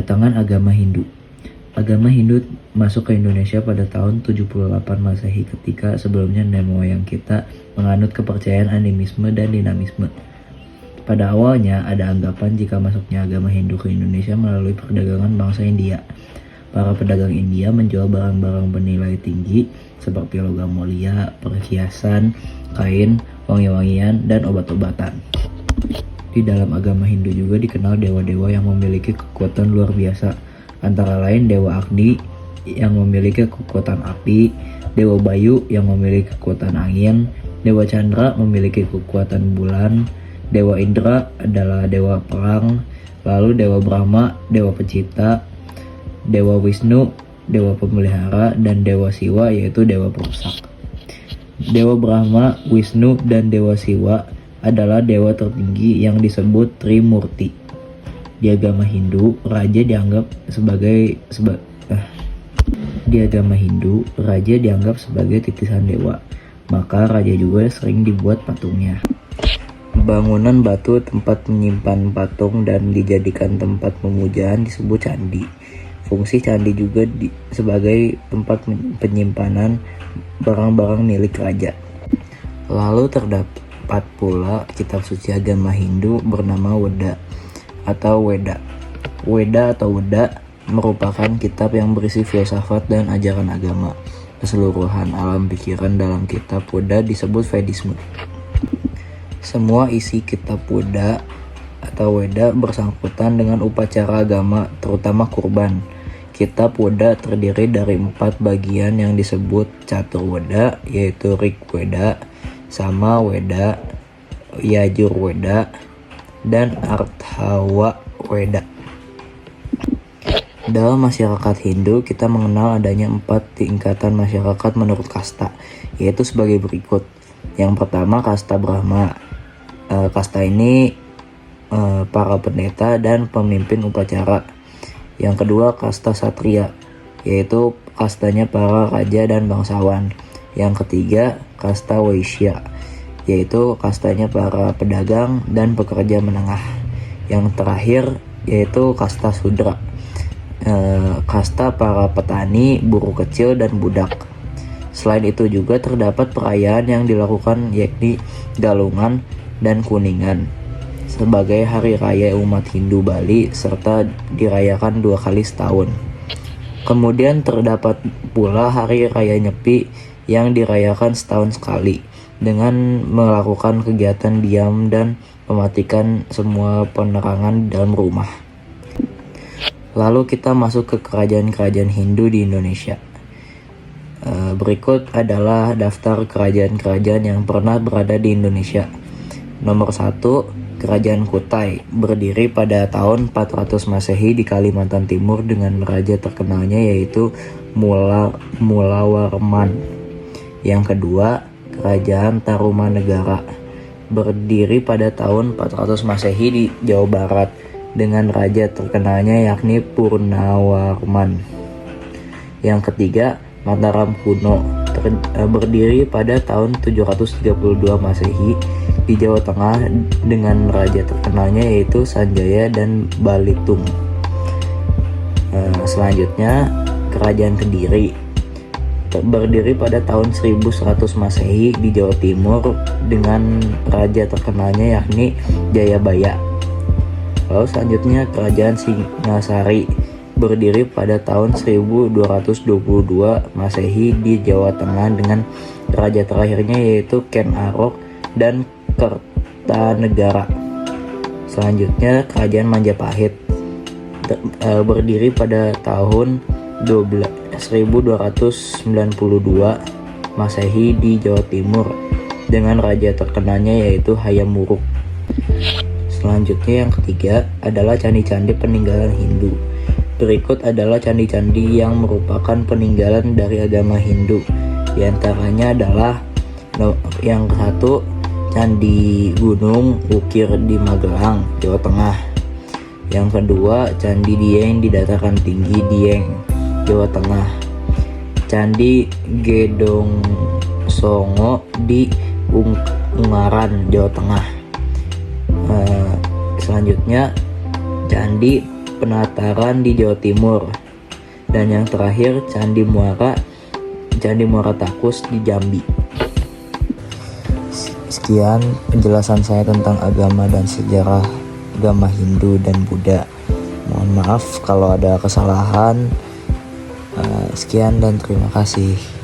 Kedatangan agama Hindu. Agama Hindu masuk ke Indonesia pada tahun 78 Masehi ketika sebelumnya nenek moyang kita menganut kepercayaan animisme dan dinamisme. Pada awalnya ada anggapan jika masuknya agama Hindu ke Indonesia melalui perdagangan bangsa India. Para pedagang India menjual barang-barang bernilai tinggi seperti logam mulia, perhiasan, kain, wangi-wangian, dan obat-obatan. Di dalam agama Hindu juga dikenal dewa-dewa yang memiliki kekuatan luar biasa, antara lain Dewa Agni yang memiliki kekuatan api, Dewa Bayu yang memiliki kekuatan angin, Dewa Chandra memiliki kekuatan bulan, Dewa Indra adalah dewa perang, lalu Dewa Brahma, dewa pencipta, Dewa Wisnu, dewa pemelihara, dan Dewa Siwa yaitu dewa perusak. Dewa Brahma, Wisnu, dan Dewa Siwa adalah dewa tertinggi yang disebut Trimurti. Di agama Hindu, raja dianggap sebagai titisan dewa, maka raja juga sering dibuat patungnya. Bangunan batu tempat menyimpan patung dan dijadikan tempat pemujaan disebut candi. Fungsi candi juga sebagai tempat penyimpanan barang-barang milik raja. Lalu terdapat pula kitab suci agama Hindu bernama Weda atau Weda. Weda atau Weda merupakan kitab yang berisi filsafat dan ajaran agama. Keseluruhan alam pikiran dalam kitab Weda disebut Vedisme. Semua isi kitab Weda atau Weda bersangkutan dengan upacara agama, terutama kurban. Kitab Weda terdiri dari 4 bagian yang disebut Caturweda, yaitu Rig Weda, Sama Weda, Yajur Weda, dan Arthawa Weda. Dalam masyarakat Hindu, kita mengenal adanya 4 tingkatan masyarakat menurut kasta, yaitu sebagai berikut. Yang pertama, kasta Brahma. Kasta ini para pendeta dan pemimpin upacara. Yang kedua, kasta Satria, yaitu kastanya para raja dan bangsawan. Yang ketiga, kasta Waisya, yaitu kastanya para pedagang dan pekerja menengah. Yang terakhir yaitu kasta Sudra, kasta para petani, buruh kecil, dan budak. Selain itu juga terdapat perayaan yang dilakukan, yakni Galungan dan Kuningan sebagai hari raya umat Hindu Bali, serta dirayakan 2 kali setahun. Kemudian terdapat pula hari raya Nyepi yang dirayakan setahun sekali dengan melakukan kegiatan diam dan mematikan semua penerangan dalam rumah. Lalu kita masuk ke kerajaan-kerajaan Hindu di Indonesia. Berikut adalah daftar kerajaan-kerajaan yang pernah berada di Indonesia. Nomor 1, Kerajaan Kutai, berdiri pada tahun 400 Masehi di Kalimantan Timur dengan raja terkenalnya yaitu Mulawarman. Yang kedua, Kerajaan Tarumanegara, berdiri pada tahun 400 Masehi di Jawa Barat dengan raja terkenalnya yakni Purnawarman. Yang ketiga, Mataram kuno, berdiri pada tahun 732 Masehi di Jawa Tengah dengan raja terkenalnya yaitu Sanjaya dan Balitung. Selanjutnya, Kerajaan Kediri, berdiri pada tahun 1100 Masehi di Jawa Timur dengan raja terkenalnya yakni Jayabaya. Lalu selanjutnya, Kerajaan Singasari, berdiri pada tahun 1222 Masehi di Jawa Tengah dengan raja terakhirnya yaitu Ken Arok dan Kertanegara. Selanjutnya, Kerajaan Majapahit, berdiri pada tahun 1292 Masehi di Jawa Timur dengan raja terkenalnya yaitu Hayam Wuruk. Selanjutnya, yang ketiga adalah candi-candi peninggalan Hindu. Berikut adalah candi-candi yang merupakan peninggalan dari agama Hindu. Di antaranya adalah yang satu, Candi Gunung Ukir di Magelang, Jawa Tengah. Yang kedua, Candi Dieng di dataran tinggi Dieng, Jawa Tengah. Candi Gedong Songo di Ungaran, Jawa Tengah. Selanjutnya, Candi Penataran di Jawa Timur. Dan yang terakhir Candi Muara Takus di Jambi. Sekian penjelasan saya tentang agama dan sejarah agama Hindu dan Buddha. Mohon maaf kalau ada kesalahan. Sekian dan terima kasih.